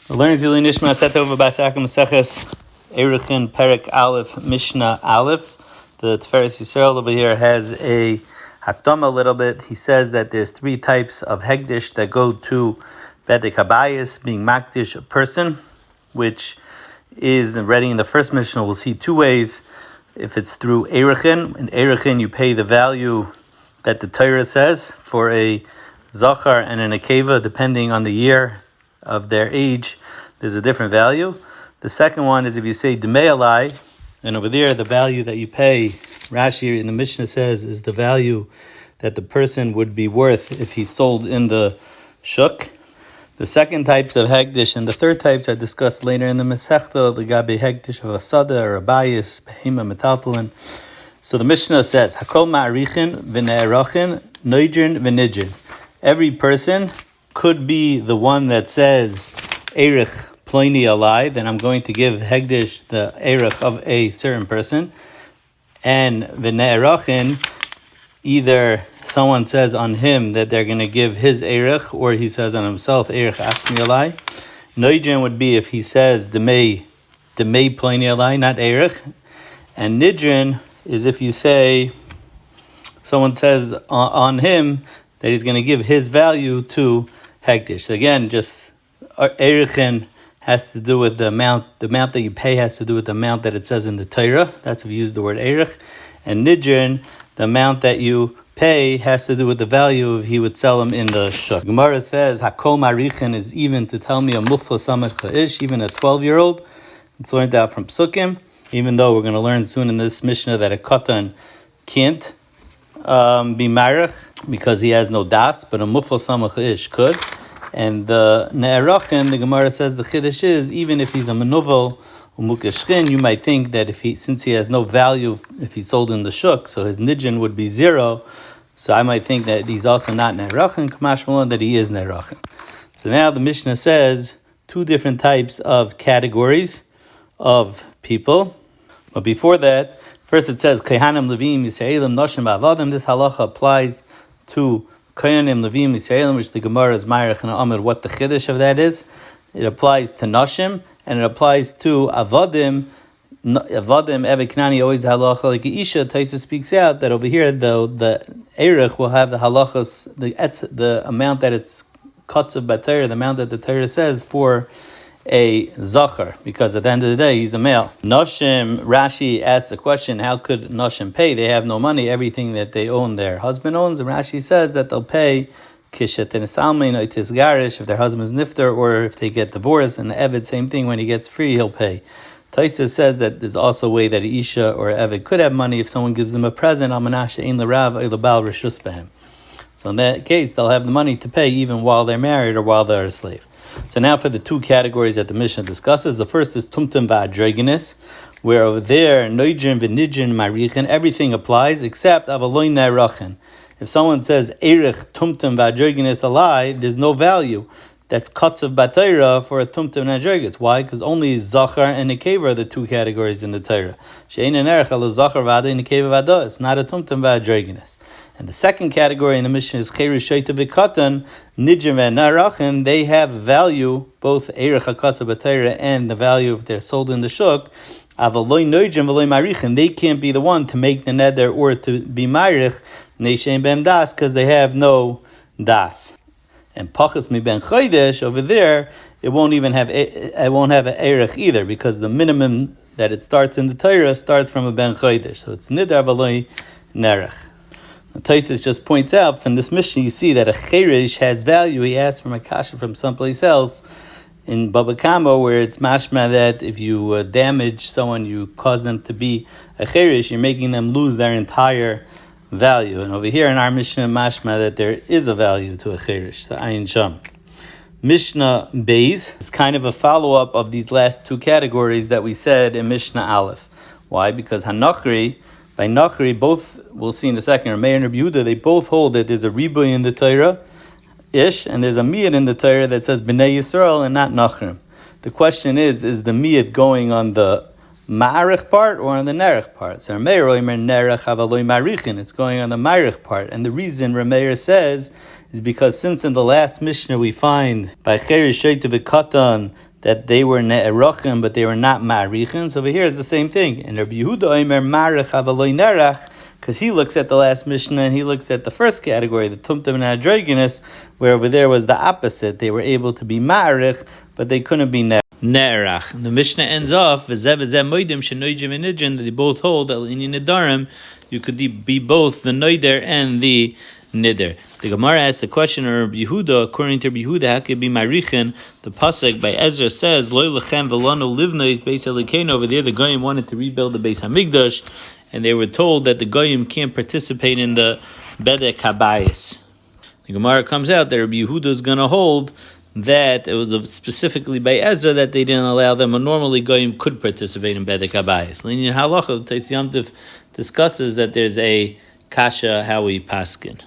We're learning Zili Nishmas Etta Ahuva Basakim Seches Erchin Perek Aleph Mishna Aleph. The Teves Yisrael over here has a hakdama a little bit. He says that there's three types of hegdish that go to Bedek Habayis, being makdish a person, which is already in the first Mishnah. We'll see two ways. If it's through Erchin, in Erchin you pay the value that the Torah says for a Zachar and an Akeva, depending on the year of their age, there's a different value. The second one is if you say Dmei Alai, and over there the value that you pay, Rashi in the Mishnah says, is the value that the person would be worth if he sold in the shuk. The second types of hegdish and the third types are discussed later in the Masechta, the Gabi hegdish of Asada or Abayis, Behema Metaltalin. So the Mishnah says, Hakol Ma'arichin v'ne'erachin noidrin v'nidrin. Every person could be the one that says Erich Ploini Alai, then I'm going to give hegdish the Erich of a certain person. And v'ne'erachin, either someone says on him that they're going to give his Erich, or he says on himself Erich Atzmi Alai. Noidrin would be if he says Demei Ploini Alai, not Erich. And Nidrin is if you say, someone says on him that he's going to give his value to hegdish. So again, just Erichin has to do with the amount that you pay has to do with the amount that it says in the Torah. That's if you use the word Erich. And Nidrin, the amount that you pay has to do with the value if he would sell them in the shuk. Gemara says, Hakol Marichin is even to tell me a mufla samach cha'ish, even a 12-year-old. It's learned out from Psukim, even though we're going to learn soon in this Mishnah that a katan can't be marich because he has no das, but a mufal samach ish could. And the ne'erachin, the Gemara says the chiddush is, even if he's a menuvel umukashchin, you might think that since he has no value if he sold in the shuk, so his nidjin would be 0. So I might think that he's also not ne'erachin, kamash malon, that he is ne'erachin. So now the Mishnah says two different types of categories of people. But before that, first it says, Kohanim Levim Yisraelim Noshim Ba'avadim. This halacha applies to Kohanim Levim Yisraelim, which the Gemara is Ma'arich and Amr, what the chiddush of that is. It applies to Noshim, and it applies to Avadim. Avadim, Eved Knani, always the halacha like Isha. Taisa speaks out that over here, though, the Erech will have the halachas, the amount that it's Kotzav B'Torah, the amount that the Torah says for a zachar, because at the end of the day he's a male. Noshim, Rashi asks the question, how could Noshim pay? They have no money. Everything that they own their husband owns, and Rashi says that they'll pay kishet and salmin or tisgarish if their husband's nifter, or if they get divorced. And the Eved, same thing, when he gets free he'll pay. Taisa says that there's also a way that Isha or Eved could have money if someone gives them a present. Almanasha ein l'rav l'bal reshus behem. So in that case they'll have the money to pay even while they're married or while they're a slave. So now for the two categories that the Mishnah discusses. The first is tumtum va'adregenis, where over there, noidrin v'nidrin marichin, everything applies except avaloi ne'erachin. If someone says erich tumtum va'adregenis alai, there's no value. That's kotzav b'Torah for a tumtum va'adregenis. Why? Because only zachar and nekeva are the two categories in the Torah. She'ein erech ala zachar v'ada nekeva v'ada. It's not a tumtum va'adregenis. And the second category in the Mishnah is Cheirish Shaita V'Katan, Nidjim V'Narachin. They have value, both Erech HaKatza B'Torah and the value if they're sold in the shuk. Avaloi Noijim V'Loi Marichin. They can't be the one to make the neder or to be Marich, Neishem Ben Das, because they have no Das. And Pachas Mi Ben Chodesh, over there, it won't have an Erech either, because the minimum that it starts in the Torah starts from a Ben Chodesh. So it's Nidar V'Loi Nerech. Taisus just points out from this Mishnah, you see that a cherish has value. He asked for a kasha from someplace else in Baba Kama, where it's mashma that if you damage someone, you cause them to be a cherish, you're making them lose their entire value. And over here in our Mishnah, mashma that there is a value to a cherish, the ayin sham. Mishnah Beis is kind of a follow-up of these last two categories that we said in Mishnah Aleph. Why? Because Hanachri, by Nachri, both, we'll see in a second, Rameir and Rabbi Yehuda, they both hold that there's a ribuy in the Torah, and there's a miyad in the Torah that says B'nai Yisrael and not Nachrim. The question is the miyad going on the ma'arich part or on the nerech part? So Rameir oimer nerech avaloi marichin, it's going on the ma'arich part. And the reason Rameir says is because since in the last Mishnah we find by Cherish Shaita V'Katan that they were ne'erachim, but they were not ma'arichin. So over here it's the same thing. And Rabbi Yehuda omer marich avaloi nerach, because he looks at the last Mishnah and he looks at the first category, the tumtum and androgynous, where over there was the opposite. They were able to be ma'arich, but they couldn't be nerach. The Mishnah ends off v'zeh moedim shenoijim and nidrin, that they both hold that in nedarim you could be both the noider and the nidr. The Gemara asks the question of Rabbi Yehuda. According to Rabbi Yehuda, how could it be marichin? The pasuk by Ezra says, "Lo lechem velanu livnois beis Elokeinu." Over there, the goyim wanted to rebuild the Beis Hamikdash, and they were told that the goyim can't participate in the bedek habayis. The Gemara comes out that Rabbi Yehuda is going to hold that it was specifically by Ezra that they didn't allow them, and normally goyim could participate in bedek habayis. Linyan halacha, Tais Yom Tov discusses that there's a kasha how we paskin.